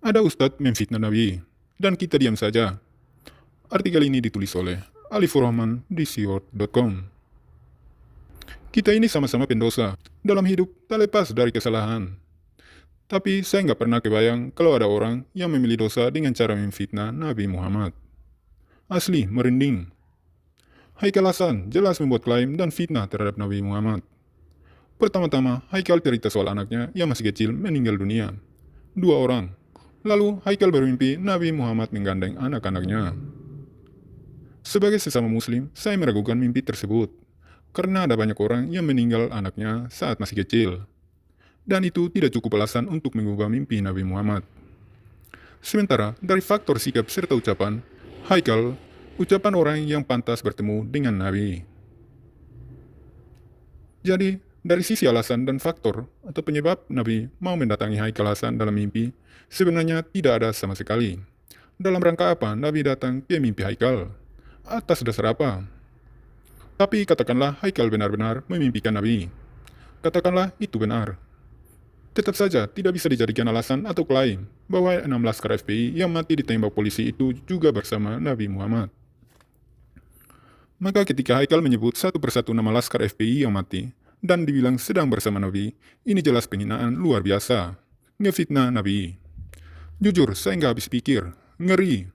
Ada ustadz memfitnah Nabi, dan kita diam saja. Artikel ini ditulis oleh Alifur Rahman di siort.com. Kita ini sama-sama pendosa. Dalam hidup tak lepas dari kesalahan. Tapi saya nggak pernah kebayang kalau ada orang yang memilih dosa dengan cara memfitnah Nabi Muhammad. Asli, merinding. Haikal Hasan jelas membuat klaim dan fitnah terhadap Nabi Muhammad. Pertama-tama, Haikal cerita soal anaknya yang masih kecil meninggal dunia. 2 orang. Lalu Haikal bermimpi Nabi Muhammad menggandeng anak-anaknya. Sebagai sesama muslim, saya meragukan mimpi tersebut. Karena ada banyak orang yang meninggal anaknya saat masih kecil. Dan itu tidak cukup alasan untuk menggugah mimpi Nabi Muhammad. Sementara, dari faktor sikap serta ucapan, Haikal, ucapan orang yang pantas bertemu dengan Nabi. Jadi, dari sisi alasan dan faktor atau penyebab Nabi mau mendatangi Haikal Hasan dalam mimpi, sebenarnya tidak ada sama sekali. Dalam rangka apa Nabi datang ke mimpi Haikal? Atas dasar apa? Tapi katakanlah Haikal benar-benar memimpikan Nabi. Katakanlah itu benar. Tetap saja tidak bisa dijadikan alasan atau klaim bahwa 6 laskar FPI yang mati ditembak polisi itu juga bersama Nabi Muhammad. Maka ketika Haikal menyebut satu persatu nama laskar FPI yang mati, dan dibilang sedang bersama Nabi, ini jelas penghinaan luar biasa. Ngefitnah Nabi. Jujur, saya nggak habis pikir. Ngeri.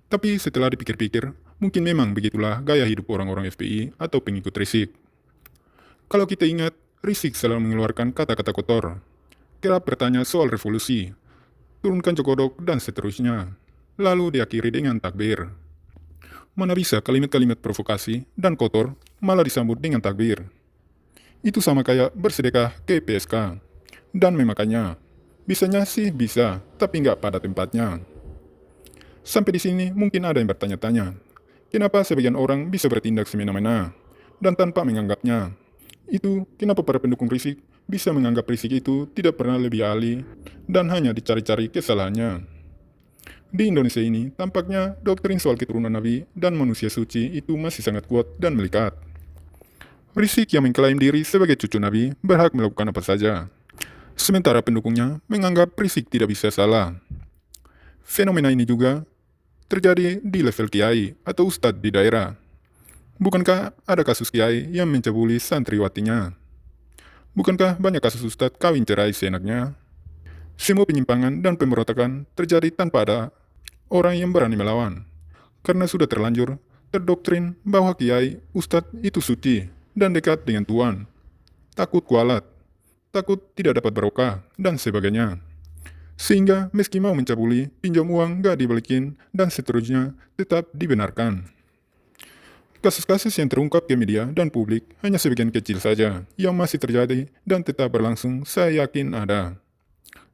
Tapi setelah dipikir-pikir, mungkin memang begitulah gaya hidup orang-orang FPI atau pengikut Rizik. Kalau kita ingat, Rizik selalu mengeluarkan kata-kata kotor. Kerap bertanya soal revolusi, turunkan Jokodok, dan seterusnya. Lalu diakhiri dengan takbir. Mana bisa kalimat-kalimat provokasi dan kotor malah disambut dengan takbir. Itu sama kayak bersedekah ke PSK. Dan memakannya. Bisanya sih bisa, tapi nggak pada tempatnya. Sampai di sini mungkin ada yang bertanya-tanya, kenapa sebagian orang bisa bertindak semena-mena dan tanpa menganggapnya? Itu kenapa para pendukung Rizik bisa menganggap Rizik itu tidak pernah lebih ahli dan hanya dicari-cari kesalahannya. Di Indonesia ini, tampaknya doktrin soal keturunan Nabi dan manusia suci itu masih sangat kuat dan melekat. Rizik yang mengklaim diri sebagai cucu Nabi berhak melakukan apa saja. Sementara pendukungnya menganggap Rizik tidak bisa salah. Fenomena ini juga terjadi di level kiai atau ustadz di daerah. Bukankah ada kasus kiai yang mencabuli santriwatinya? Bukankah banyak kasus ustadz kawin cerai seenaknya? Semua penyimpangan dan pemberontakan terjadi tanpa ada orang yang berani melawan. Karena sudah terlanjur terdoktrin bahwa kiai, ustadz itu suci dan dekat dengan Tuhan. Takut kualat, takut tidak dapat barokah, dan sebagainya. Sehingga meski mau mencabuli, pinjam uang gak dibalikin, dan seterusnya tetap dibenarkan. Kasus-kasus yang terungkap ke media dan publik hanya sebagian kecil saja yang masih terjadi dan tetap berlangsung, saya yakin ada.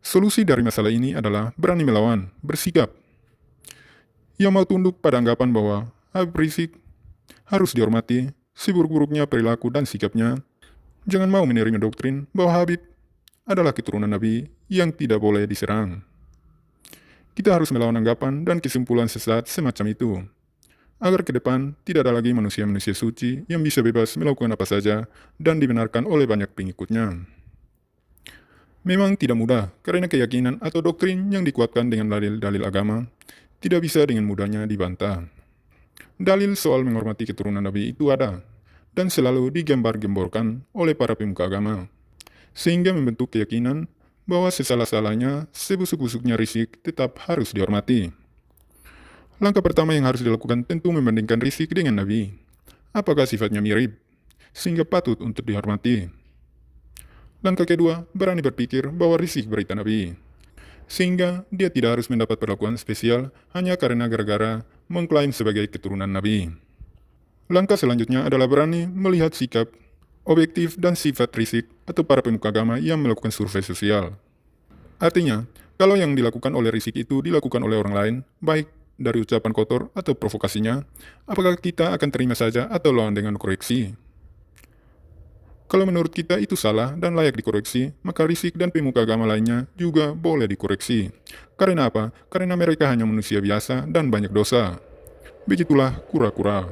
Solusi dari masalah ini adalah berani melawan, bersikap. Yang mau tunduk pada anggapan bahwa Habib Rizik harus dihormati, seburuk-buruknya perilaku dan sikapnya, jangan mau menerima doktrin bahwa Habib adalah keturunan Nabi yang tidak boleh diserang. Kita harus melawan anggapan dan kesimpulan sesat semacam itu, agar ke depan tidak ada lagi manusia-manusia suci yang bisa bebas melakukan apa saja dan dibenarkan oleh banyak pengikutnya. Memang tidak mudah, karena keyakinan atau doktrin yang dikuatkan dengan dalil-dalil agama tidak bisa dengan mudahnya dibantah. Dalil soal menghormati keturunan Nabi itu ada, dan selalu digembar-gemborkan oleh para pemuka agama, sehingga membentuk keyakinan bahwa sesalah-salahnya, sebusuk-busuknya Rizik tetap harus dihormati. Langkah pertama yang harus dilakukan tentu membandingkan Rizik dengan Nabi. Apakah sifatnya mirip, sehingga patut untuk dihormati? Langkah kedua, berani berpikir bahwa Rizik berita Nabi, sehingga dia tidak harus mendapat perlakuan spesial hanya karena gara-gara mengklaim sebagai keturunan Nabi. Langkah selanjutnya adalah berani melihat sikap, objektif, dan sifat Rizik atau para pemuka agama yang melakukan survei sosial. Artinya, kalau yang dilakukan oleh Rizik itu dilakukan oleh orang lain, baik dari ucapan kotor atau provokasinya, apakah kita akan terima saja atau lawan dengan koreksi? Kalau menurut kita itu salah dan layak dikoreksi, maka Rizik dan pemuka agama lainnya juga boleh dikoreksi. Karena apa? Karena mereka hanya manusia biasa dan banyak dosa. Begitulah kura-kura.